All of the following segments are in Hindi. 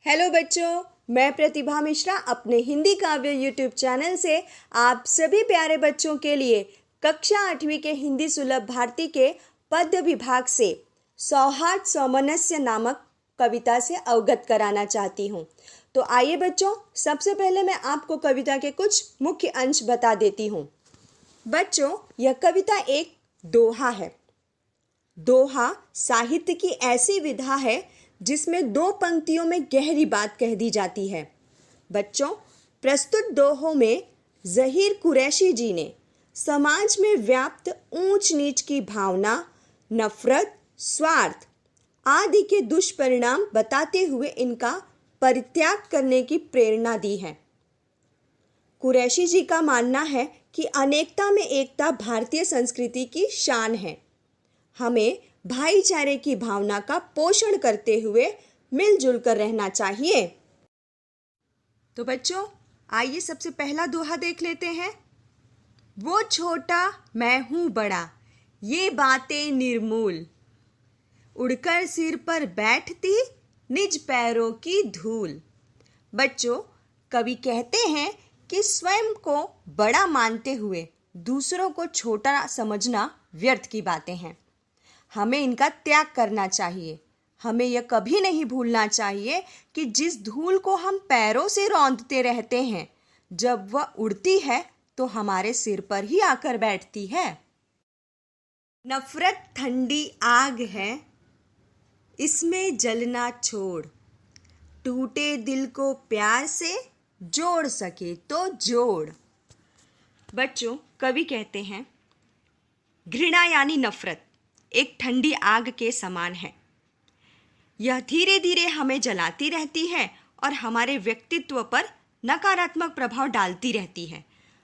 हेलो बच्चों, मैं प्रतिभा मिश्रा अपने हिंदी काव्य यूट्यूब चैनल से आप सभी प्यारे बच्चों के लिए कक्षा 8वीं के हिंदी सुलभ भारती के पद्य विभाग से सौहार्द सौमनस्य नामक कविता से अवगत कराना चाहती हूँ। तो आइए बच्चों, सबसे पहले मैं आपको कविता के कुछ मुख्य अंश बता देती हूँ। बच्चों, यह कविता एक दोहा है। दोहा साहित्य की ऐसी विधा है जिसमें दो पंक्तियों में गहरी बात कह दी जाती है। बच्चों, प्रस्तुत दोहों में ज़हीर कुरैशी जी ने समाज में व्याप्त ऊंच नीच की भावना, नफरत, स्वार्थ आदि के दुष्परिणाम बताते हुए इनका परित्याग करने की प्रेरणा दी है। कुरैशी जी का मानना है कि अनेकता में एकता भारतीय संस्कृति की शान है। हमें भाईचारे की भावना का पोषण करते हुए मिलजुल कर रहना चाहिए। तो बच्चों, आइए सबसे पहला दोहा देख लेते हैं। वो छोटा मैं हूं बड़ा, ये बातें निर्मूल, उड़कर सिर पर बैठती निज पैरों की धूल। बच्चों, कवि कहते हैं कि स्वयं को बड़ा मानते हुए दूसरों को छोटा समझना व्यर्थ की बातें हैं। हमें इनका त्याग करना चाहिए। हमें यह कभी नहीं भूलना चाहिए कि जिस धूल को हम पैरों से रौंदते रहते हैं, जब वह उड़ती है तो हमारे सिर पर ही आकर बैठती है। नफरत ठंडी आग है, इसमें जलना छोड़, टूटे दिल को प्यार से जोड़ सके तो जोड़। बच्चों, कवि कहते हैं घृणा यानी नफरत एक ठंडी आग के समान है। यह धीरे धीरे हमें जलाती रहती है और हमारे व्यक्तित्व पर नकारात्मक प्रभाव डालती रहती है।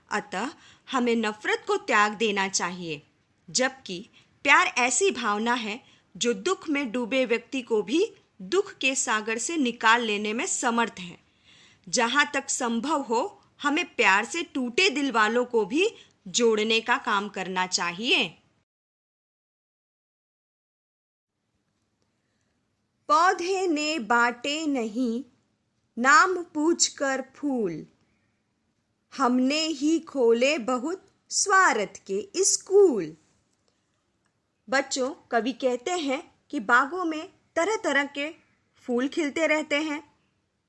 अतः हमें नफरत को त्याग देना चाहिए, जबकि प्यार ऐसी भावना है जो दुख में डूबे व्यक्ति को भी दुख के सागर से निकाल लेने में समर्थ है। जहाँ तक संभव हो, हमें प्यार से टूटे दिल वालों को भी जोड़ने का काम करना चाहिए। पौधे ने बांटे नहीं नाम पूछकर फूल, हमने ही खोले बहुत स्वार्थ के स्कूल। बच्चों, कवि कहते हैं कि बागों में तरह तरह के फूल खिलते रहते हैं।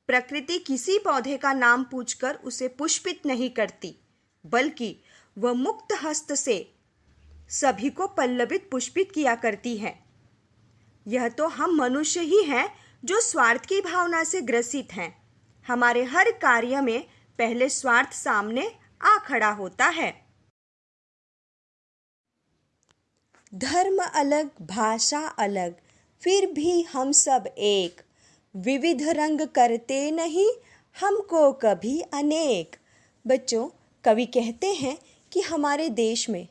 प्रकृति किसी पौधे का नाम पूछकर उसे पुष्पित नहीं करती, बल्कि वह मुक्त हस्त से सभी को पल्लवित पुष्पित किया करती है। यह तो हम मनुष्य ही हैं जो स्वार्थ की भावना से ग्रसित हैं। हमारे हर कार्य में पहले स्वार्थ सामने आ खड़ा होता है। धर्म अलग, भाषा अलग, फिर भी हम सब एक, विविध रंग करते नहीं हमको कभी अनेक। बच्चों, कवि कहते हैं कि हमारे देश में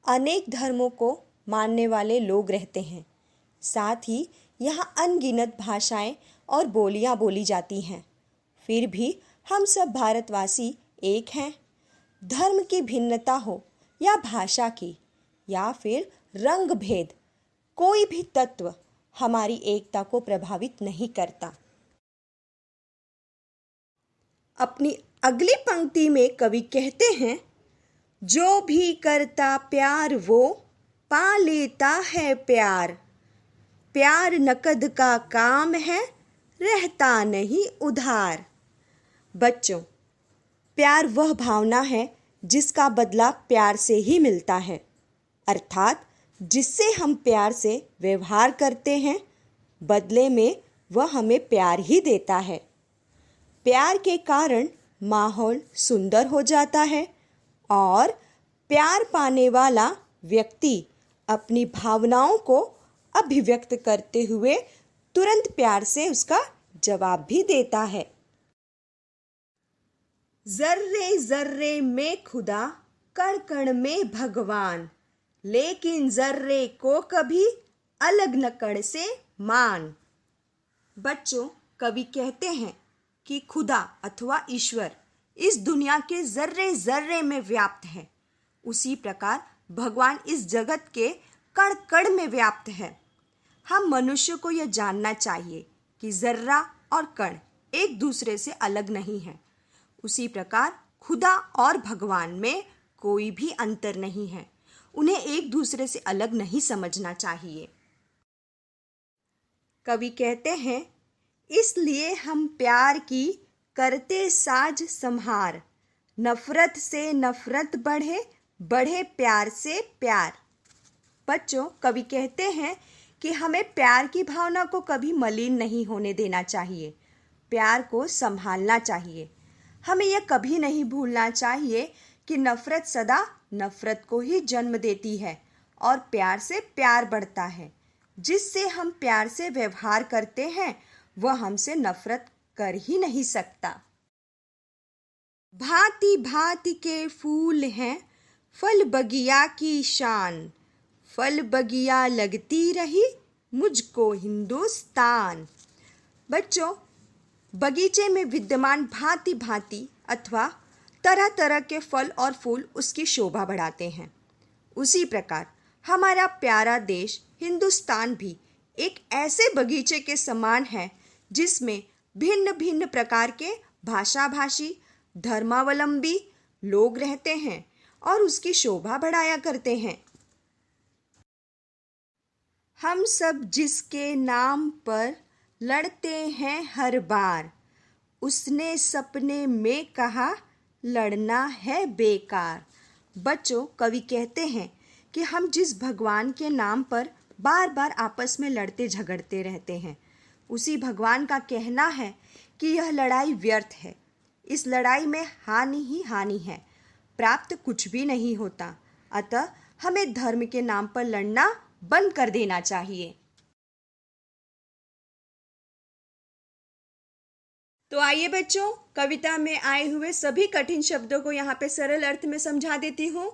अनेक धर्मों को मानने वाले लोग रहते हैं। साथ ही यहाँ अनगिनत भाषाएं और बोलियां बोली जाती हैं। फिर भी हम सब भारतवासी एक हैं। धर्म की भिन्नता हो या भाषा की या फिर रंग भेद, कोई भी तत्व हमारी एकता को प्रभावित नहीं करता। अपनी अगली पंक्ति में कवि कहते हैं, जो भी करता प्यार वो पा लेता है प्यार, प्यार नकद का काम है रहता नहीं उधार। बच्चों, प्यार वह भावना है जिसका बदला प्यार से ही मिलता है, अर्थात जिससे हम प्यार से व्यवहार करते हैं, बदले में वह हमें प्यार ही देता है। प्यार के कारण माहौल सुंदर हो जाता है और प्यार पाने वाला व्यक्ति अपनी भावनाओं को अभिव्यक्त करते हुए तुरंत प्यार से उसका जवाब भी देता है। जर्रे जर्रे में खुदा, कण कण में भगवान, लेकिन जर्रे को कभी अलग न कण से मान। बच्चों, कवि कहते हैं कि खुदा अथवा ईश्वर इस दुनिया के जर्रे जर्रे में व्याप्त है। उसी प्रकार भगवान इस जगत के कण कण में व्याप्त है। हम मनुष्य को यह जानना चाहिए कि जर्रा और कण एक दूसरे से अलग नहीं हैं। उसी प्रकार खुदा और भगवान में कोई भी अंतर नहीं है। उन्हें एक दूसरे से अलग नहीं समझना चाहिए। कवि कहते हैं, इसलिए हम प्यार की करते साज संहार, नफरत से नफरत बढ़े, बढ़े प्यार से प्यार। बच्चों, कवि कहते हैं कि हमें प्यार की भावना को कभी मलिन नहीं होने देना चाहिए। प्यार को संभालना चाहिए। हमें यह कभी नहीं भूलना चाहिए कि नफरत सदा नफरत को ही जन्म देती है और प्यार से प्यार बढ़ता है। जिससे हम प्यार से व्यवहार करते हैं वह हमसे नफरत कर ही नहीं सकता। भांति भांति के फूल हैं फल बगिया की शान, फल बगिया लगती रही मुझको हिंदुस्तान। बच्चों, बगीचे में विद्यमान भांति भांति अथवा तरह तरह के फल और फूल उसकी शोभा बढ़ाते हैं। उसी प्रकार हमारा प्यारा देश हिंदुस्तान भी एक ऐसे बगीचे के समान है जिसमें भिन्न भिन्न प्रकार के भाषा भाषी, धर्मावलंबी लोग रहते हैं और उसकी शोभा बढ़ाया करते हैं। हम सब जिसके नाम पर लड़ते हैं हर बार, उसने सपने में कहा लड़ना है बेकार। बच्चों, कवि कहते हैं कि हम जिस भगवान के नाम पर बार बार आपस में लड़ते झगड़ते रहते हैं, उसी भगवान का कहना है कि यह लड़ाई व्यर्थ है। इस लड़ाई में हानि ही हानि है, प्राप्त कुछ भी नहीं होता। अतः हमें धर्म के नाम पर लड़ना बंद कर देना चाहिए। तो आइए बच्चों, कविता में आए हुए सभी कठिन शब्दों को यहाँ पे सरल अर्थ में समझा देती हूँ।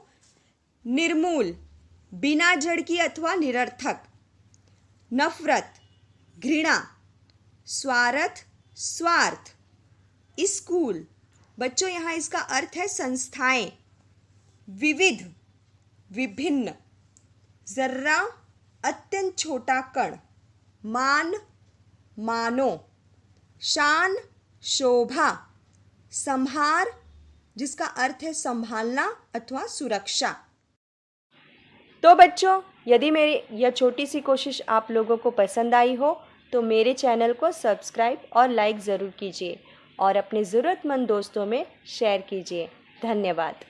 निर्मूल, बिना जड़ की अथवा निरर्थक। नफरत, घृणा। स्वार्थ, स्वार्थ। स्कूल, बच्चों यहाँ इसका अर्थ है संस्थाएं। विविध, विभिन्न। जर्रा, अत्यंत छोटा कण। मान, मानो। शान, शोभा। संहार, जिसका अर्थ है संभालना अथवा सुरक्षा। तो बच्चों, यदि मेरी यह छोटी सी कोशिश आप लोगों को पसंद आई हो तो मेरे चैनल को सब्सक्राइब और लाइक ज़रूर कीजिए और अपने ज़रूरतमंद दोस्तों में शेयर कीजिए। धन्यवाद।